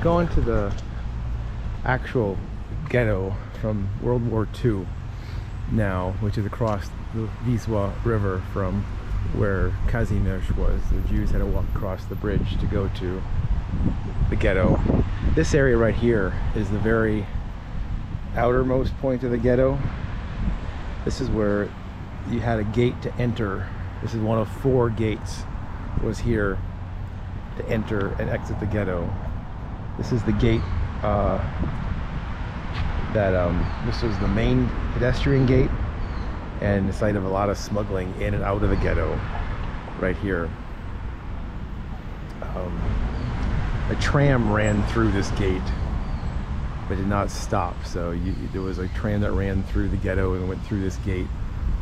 going to the actual ghetto from World War II now, which is across the Wisła River from where Kazimierz was. The Jews had to walk across the bridge to go to the ghetto. This area right here is the very outermost point of the ghetto. This is where you had a gate to enter. This is one of 4 gates was here to enter and exit the ghetto. This is the gate this was the main pedestrian gate and the site of a lot of smuggling in and out of the ghetto right here. A tram ran through this gate but did not stop, so there was a tram that ran through the ghetto and went through this gate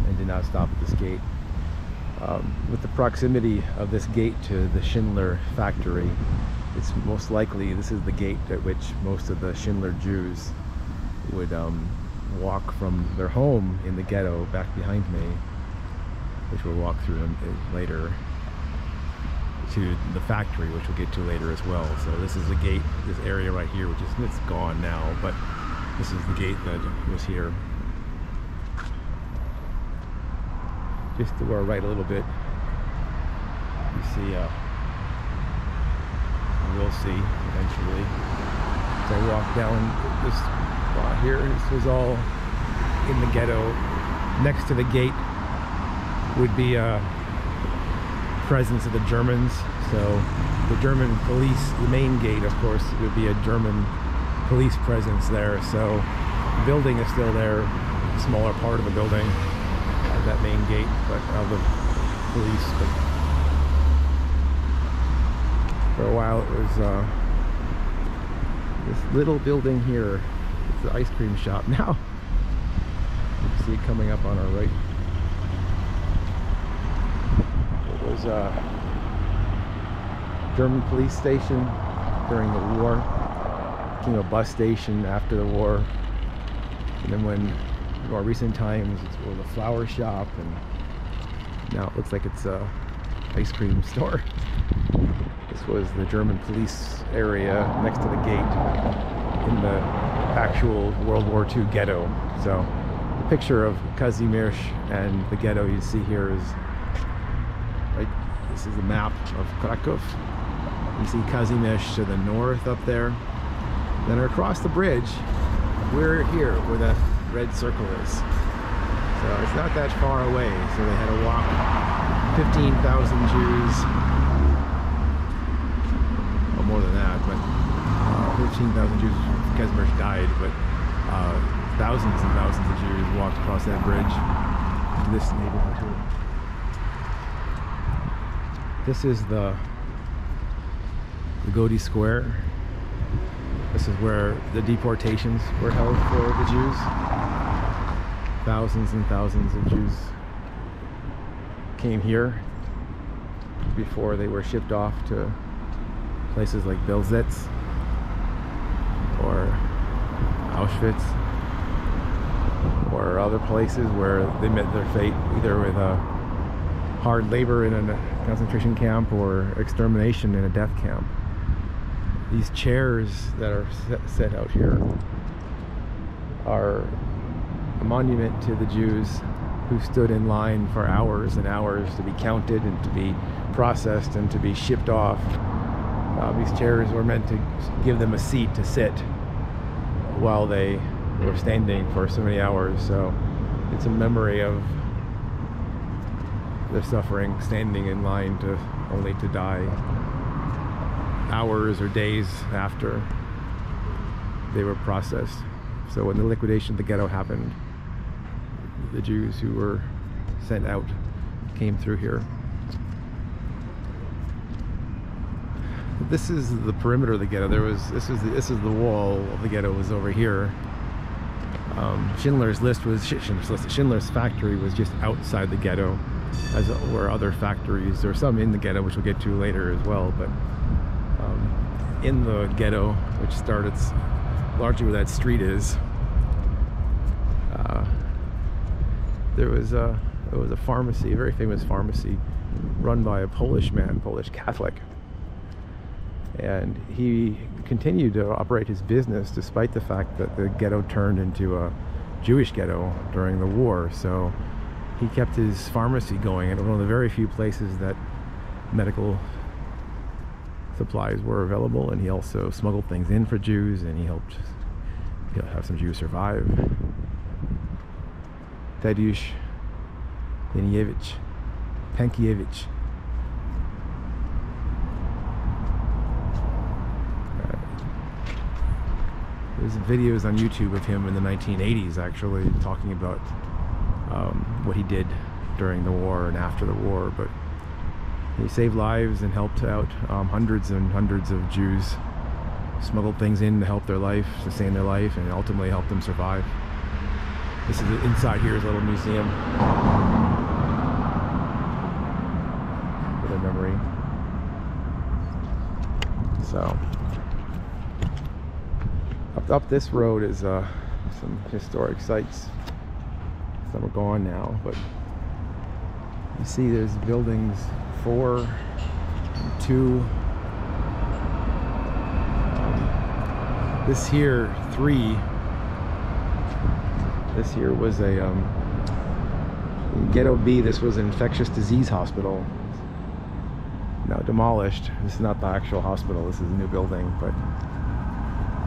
and did not stop at this gate. With the proximity of this gate to the Schindler factory, it's most likely this is the gate at which most of the Schindler Jews would walk from their home in the ghetto back behind me, which we'll walk through later, to the factory, which we'll get to later as well. So this is the gate, this area right here, which is, it's gone now, but this is the gate that was here. Just to our right a little bit, you see, we'll see eventually. So I walk down this spot here. This was all in the ghetto. Next to the gate would be a presence of the Germans. So the German police, the main gate, of course, would be a German police presence there. So the building is still there, a smaller part of the building, that main gate, but of the police. But for a while it was this little building here. It's the ice cream shop now. You can see it coming up on our right. It was a German police station during the war. It became a bus station after the war. And then when more recent times it was a flower shop, and now it looks like it's a ice cream store. This was the German police area next to the gate in the actual World War II ghetto. So the picture of Kazimierz and the ghetto you see here is right. This is the map of Krakow. You see Kazimierz to the north up there. Then across the bridge, we're here where the red circle is. So it's not that far away. So they had to walk 15,000 Jews, well, more than that, but 15,000 Jews. Kazimierz died, but thousands and thousands of Jews walked across that bridge to this neighborhood here. This is the Ghetto Square. This is where the deportations were held for the Jews. Thousands and thousands of Jews came here before they were shipped off to places like Belzec or Auschwitz or other places where they met their fate, either with hard labor in a concentration camp or extermination in a death camp. These chairs that are set out here are a monument to the Jews who stood in line for hours and hours to be counted and to be processed and to be shipped off. These chairs were meant to give them a seat to sit while they were standing for so many hours. So it's a memory of their suffering, standing in line to only to die hours or days after they were processed. So when the liquidation of the ghetto happened, the Jews who were sent out came through here. This is the perimeter of the ghetto. This is the wall of the ghetto was over here. Schindler's factory was just outside the ghetto, as were other factories. There were some in the ghetto, which we'll get to later as well. But in the ghetto, which started largely where that street is, there was a pharmacy, a very famous pharmacy, run by a Polish man, Polish Catholic. And he continued to operate his business despite the fact that the ghetto turned into a Jewish ghetto during the war. So he kept his pharmacy going, and one of the very few places that medical supplies were available, and he also smuggled things in for Jews, and he helped have some Jews survive. Tadeusz Pankiewicz. There's videos on YouTube of him in the 1980s actually talking about what he did during the war and after the war, but he saved lives and helped out hundreds and hundreds of Jews, smuggled things in to help their life, sustain their life, and ultimately helped them survive. This is inside here is a little museum for their memory. So up this road is some historic sites. Some are gone now, but you see there's buildings 4 and 2. This here 3. This here was a Ghetto B. This was an infectious disease hospital. Now demolished. This is not the actual hospital. This is a new building, but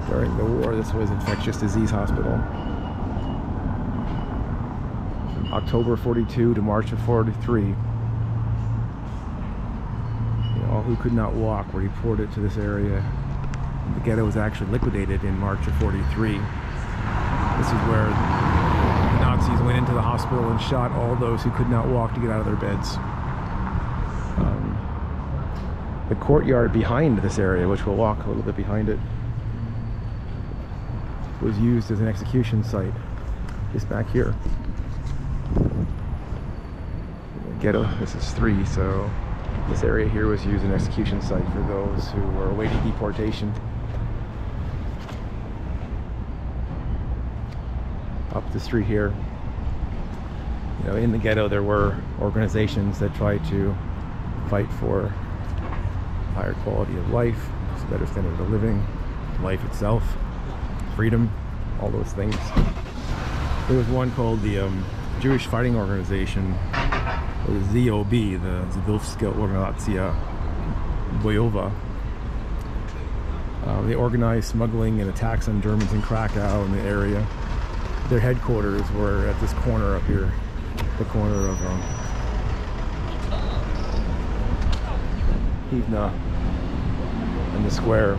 during the war, this was infectious disease hospital. From October 42 to March of 43. All who could not walk were deported to this area. The ghetto was actually liquidated in March of 43. This is where the Nazis went into the hospital and shot all those who could not walk to get out of their beds. The courtyard behind this area, which we'll walk a little bit behind it, was used as an execution site just back here. Ghetto, this is 3, so this area here was used as an execution site for those who were awaiting deportation. Up the street here, in the ghetto there were organizations that tried to fight for higher quality of life, better standard of living, life itself, freedom, all those things. There was one called the Jewish Fighting Organization, or the ZOB, the Żydowska Organizacja Bojowa. They organized smuggling and attacks on Germans in Krakow in the area. Their headquarters were at this corner up here, the corner of Hivna and the square.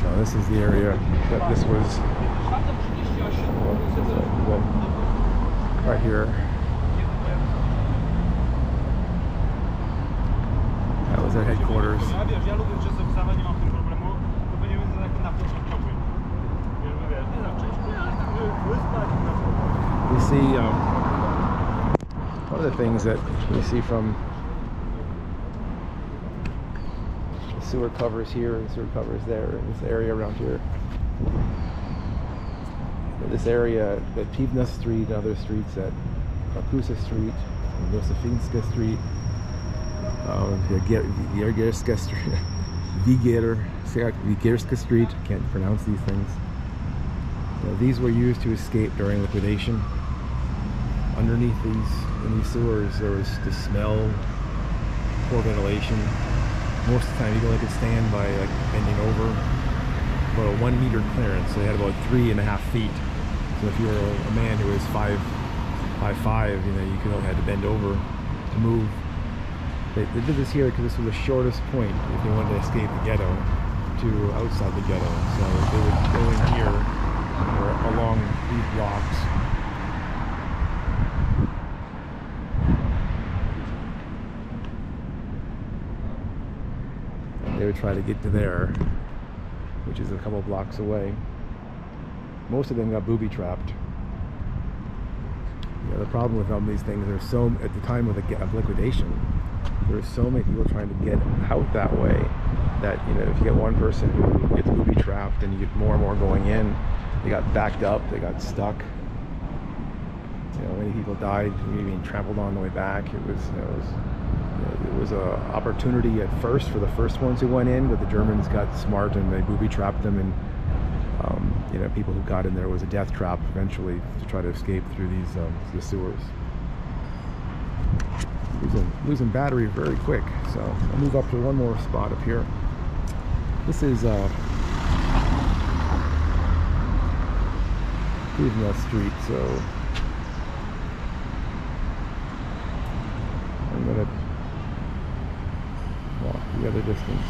So this is the area that this was right here. That was their headquarters. You see, one of the things that we see from the sewer covers here and sewer covers there, in this area around here. This area at Piwna Street and other streets at Krakow Street, Józefinska Street, Wigierska Street, Wigierska Street, I can't pronounce these things. These were used to escape during liquidation. Underneath in these sewers there was the smell, poor ventilation. Most of the time you could stand by bending over. About a 1 meter clearance, so they had about 3.5 feet. So if you were a man who was 5'5", you could only had to bend over to move. They did this here because this was the shortest point if they wanted to escape the ghetto to outside the ghetto. So they would go in here or along these blocks. And they would try to get to there, which is a couple blocks away. Most of them got booby-trapped. The problem with all these things, there's so, at the time of liquidation, there were so many people trying to get out that way that, if you get one person who gets booby-trapped and you get more and more going in, they got backed up, they got stuck. many people died, maybe being trampled on the way back. It was a opportunity at first for the first ones who went in, but the Germans got smart and they booby-trapped them, and people who got in there was a death trap eventually to try to escape through the sewers. Losing battery very quick, so I'll move up to one more spot up here. This is Cleveland Street, so I'm gonna walk the other distance.